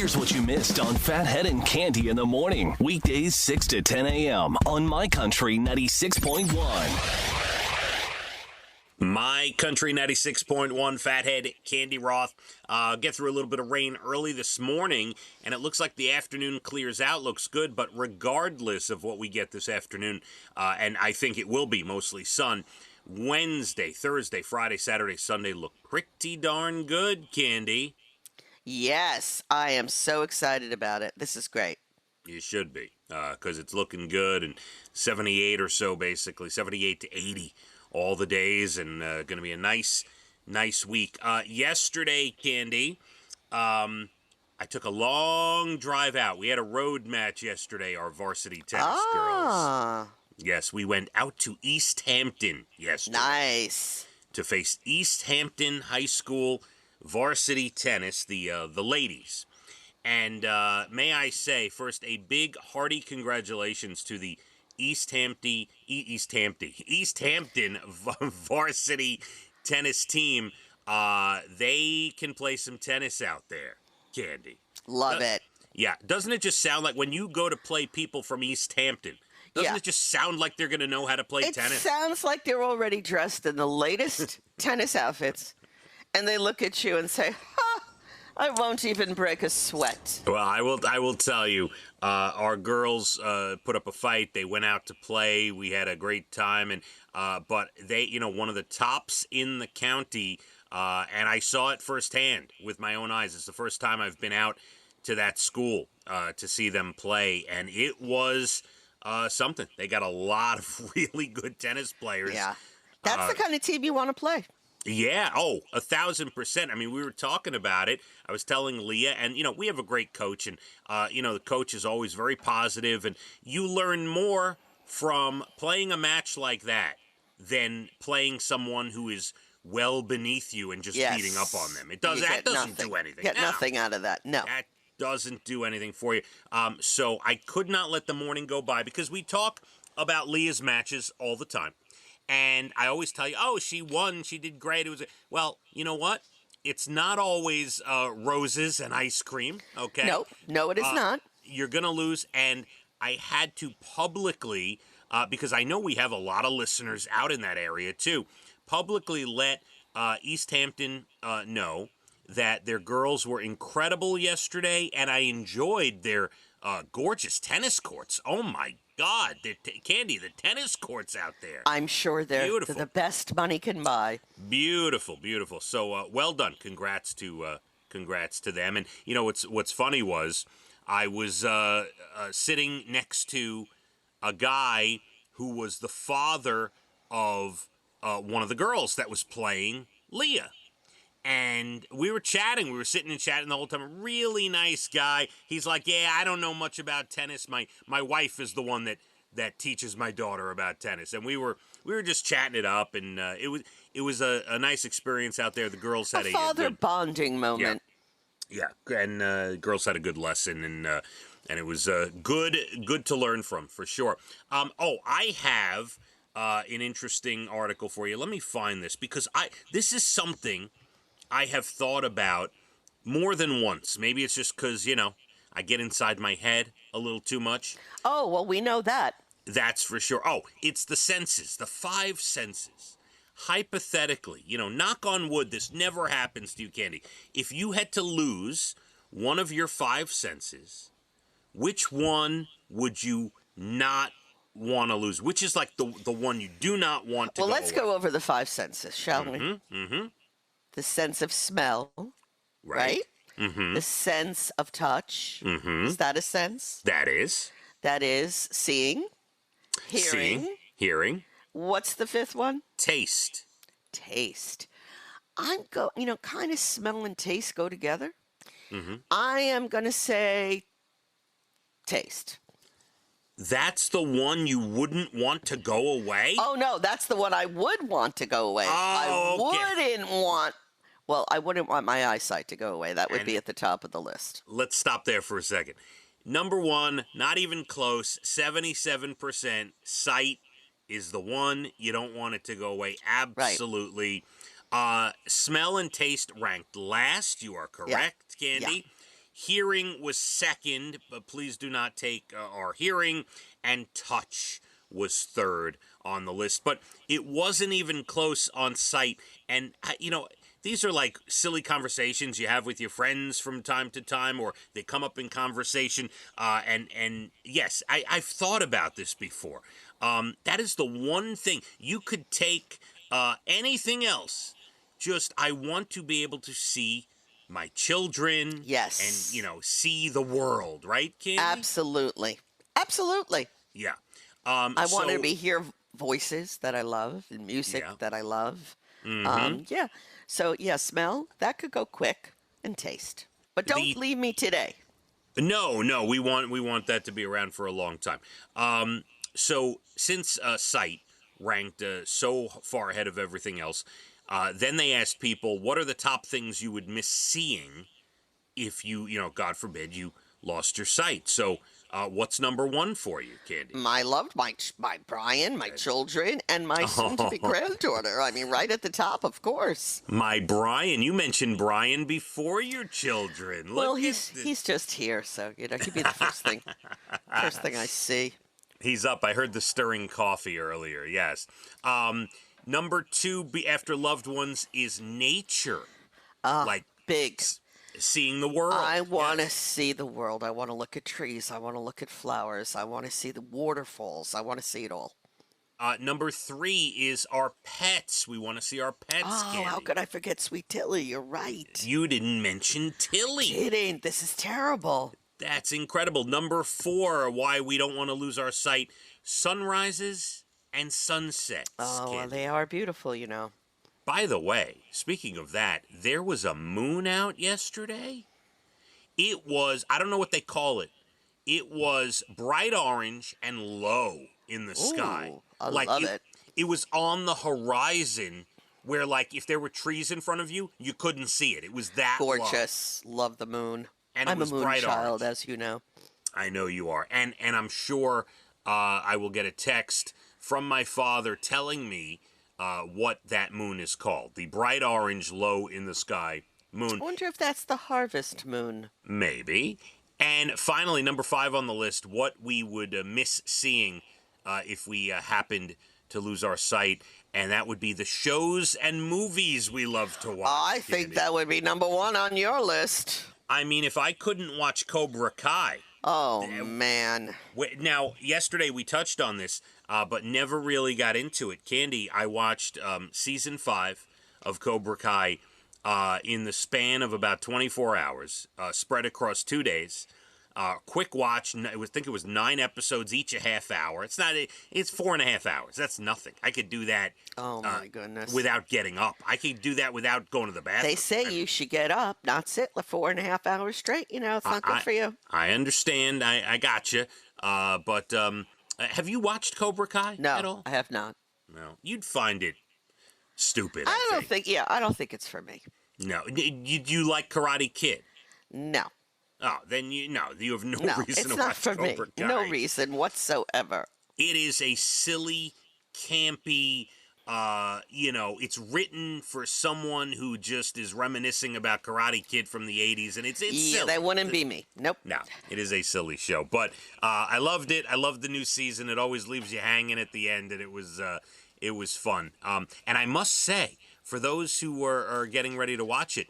Here's what you missed on Phathead and Cande in the morning. Weekdays 6 to 10 a.m. on My Country 96.1. My Country 96.1, Phathead, Cande Roth. Get through a little bit of rain early this morning, and it looks like the afternoon clears out, looks good, but regardless of what we get this afternoon, and I think it will be mostly sun, Wednesday, Thursday, Friday, Saturday, Sunday look pretty darn good, Cande. Yes, I am so excited about it. This is great. You should be, because it's looking good, and 78 or so, basically, 78 to 80 all the days, and going to be a nice week. Yesterday, Cande, I took a long drive out. We had a road match yesterday, our varsity tennis girls. Yes, we went out to East Hampton yesterday. Nice. To face East Hampton High School varsity tennis, the ladies. And may I say, first, a big hearty congratulations to the East Hampton varsity tennis team. They can play some tennis out there, Cande. Love it. Yeah. Doesn't it just sound like when you go to play people from East Hampton, doesn't it just sound like they're going to know how to play tennis? It sounds like they're already dressed in the latest tennis outfits, and they look at you and say, I won't even break a sweat. Well, I will tell you, our girls put up a fight. They went out to play. We had a great time, and but they, one of the tops in the county, and I saw it firsthand with my own eyes. It's the first time I've been out to that school to see them play, and it was something. They got a lot of really good tennis players. Yeah, that's the kind of team you want to play. Yeah, 1,000%. I mean, we were talking about it. I was telling Leah, and, we have a great coach, and, the coach is always very positive, and you learn more from playing a match like that than playing someone who is well beneath you and just beating up on them. That doesn't do anything. Get nothing out of that, no. That doesn't do anything for you. So I could not let the morning go by, because we talk about Leah's matches all the time. And I always tell you, she won, she did great. Well, you know what? It's not always roses and ice cream, okay? No, it is not. You're going to lose, and I had to publicly, because I know we have a lot of listeners out in that area too, publicly let East Hampton know that their girls were incredible yesterday, and I enjoyed their gorgeous tennis courts. Oh, my God, Cande, the tennis courts out there. I'm sure they're the best money can buy. Beautiful, beautiful. So well done. Congrats to them. And what's funny was I was sitting next to a guy who was the father of one of the girls that was playing Leah. And we were chatting. We were sitting and chatting the whole time. A really nice guy. He's like, yeah, I don't know much about tennis. My wife is the one that teaches my daughter about tennis. And we were just chatting it up, and it was a nice experience out there. The girls had a father bonding moment. Yeah, and girls had a good lesson, and it was good to learn from, for sure. I have an interesting article for you. Let me find this, because this is something I have thought about more than once. Maybe it's just because, I get inside my head a little too much. Oh, well, we know that. That's for sure. It's the senses, the 5 senses. Hypothetically, knock on wood, this never happens to you, Cande. If you had to lose one of your 5 senses, which one would you not want to lose? Which is like the one you do not want to Well, let's go over the 5 senses, shall we? Mm-hmm. The sense of smell, right? Mm-hmm. The sense of touch. Mm-hmm. Is that a sense? That is. That is seeing, hearing. What's the 5th one? Taste. I'm kind of smell and taste go together. Mm-hmm. I am going to say taste. That's the one you wouldn't want to go away? Oh, no, that's the one I would want to go away. I wouldn't want my eyesight to go away. That would be at the top of the list. Let's stop there for a second. Number 1, not even close, 77% sight is the one. You don't want it to go away. Absolutely. Right. Smell and taste ranked last. You are correct, Cande. Hearing was second, but please do not take our hearing. And touch was third on the list. But it wasn't even close on sight. And, these are like silly conversations you have with your friends from time to time, or they come up in conversation. And yes, I've thought about this before. That is the one thing. You could take anything else. Just, I want to be able to see my children. Yes. And, see the world, right, Cande? Absolutely. Absolutely. Yeah. I want to hear voices that I love and music that I love. Yeah. So, yeah, smell, that could go quick, and taste. But don't leave me today. No, we want that to be around for a long time. So since sight ranked so far ahead of everything else, then they asked people, what are the top things you would miss seeing if you, God forbid, you lost your sight? So what's number one for you, Cande? My loved, my Brian, my children, and my soon-to-be granddaughter. I mean, right at the top, of course. My Brian. You mentioned Brian before your children. Well, he's just here, so, he'd be the first thing I see. He's up. I heard the stirring coffee earlier, yes. Number two, after loved ones, is nature. Like big. Seeing the world. I want to see the world. I want to look at trees. I want to look at flowers. I want to see the waterfalls. I want to see it all. Number three is our pets. We want to see our pets, Cande. How could I forget Sweet Tilly? You're right. You didn't mention Tilly. Kidding. This is terrible. That's incredible. Number four, why we don't want to lose our sight. Sunrises and sunsets. Oh, well, they are beautiful, By the way, speaking of that, there was a moon out yesterday. It was, I don't know what they call it. It was bright orange and low in the sky. I love it. It was on the horizon where, like, if there were trees in front of you, you couldn't see it. It was that gorgeous. Love the moon. And I'm it was a moon bright child, orange. as you know. I know you are. And I'm sure I will get a text from my father telling me what that moon is called. The bright orange, low in the sky moon. I wonder if that's the harvest moon. Maybe. And finally, number 5 on the list, what we would miss seeing if we happened to lose our sight. And that would be the shows and movies we love to watch. I think that would be number 1 on your list. I mean, if I couldn't watch Cobra Kai. Oh, man. Now, yesterday we touched on this, but never really got into it. Cande, I watched season 5 of Cobra Kai in the span of about 24 hours, spread across 2 days. Quick watch. I think it was 9 episodes, each a half hour. It's 4.5 hours. That's nothing. I could do that. Oh my goodness! Without getting up, I could do that without going to the bathroom. They say you should get up, not sit like 4.5 hours straight. It's not good for you. I understand. I got you. But have you watched Cobra Kai at all? I have not. No, you'd find it stupid. I don't think. Yeah, I don't think it's for me. No, you like Karate Kid? No. Oh, then you have no reason to not watch for Cobra me. Kai. No reason whatsoever. It is a silly, campy, it's written for someone who just is reminiscing about Karate Kid from the 80s, and it's silly. That wouldn't be me. Nope. No, it is a silly show. But I loved it. I loved the new season. It always leaves you hanging at the end, and it was fun. And I must say, for those who are getting ready to watch it,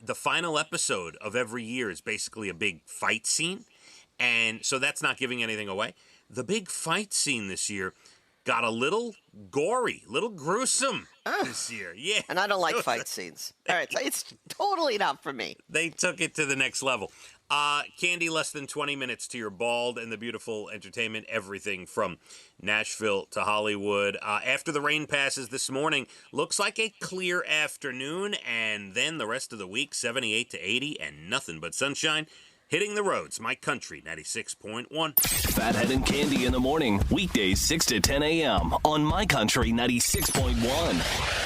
the final episode of every year is basically a big fight scene. And so that's not giving anything away. The big fight scene this year got a little gory, a little gruesome this year. Yeah. And I don't like fight scenes. All right, so it's totally not for me. They took it to the next level. Cande, less than 20 minutes to your bald and the beautiful entertainment, everything from Nashville to Hollywood. After the rain passes this morning, looks like a clear afternoon, and then the rest of the week, 78 to 80, and nothing but sunshine. Hitting the roads, My Country 96.1. Phathead and Cande in the morning, weekdays 6 to 10 a.m. on My Country 96.1.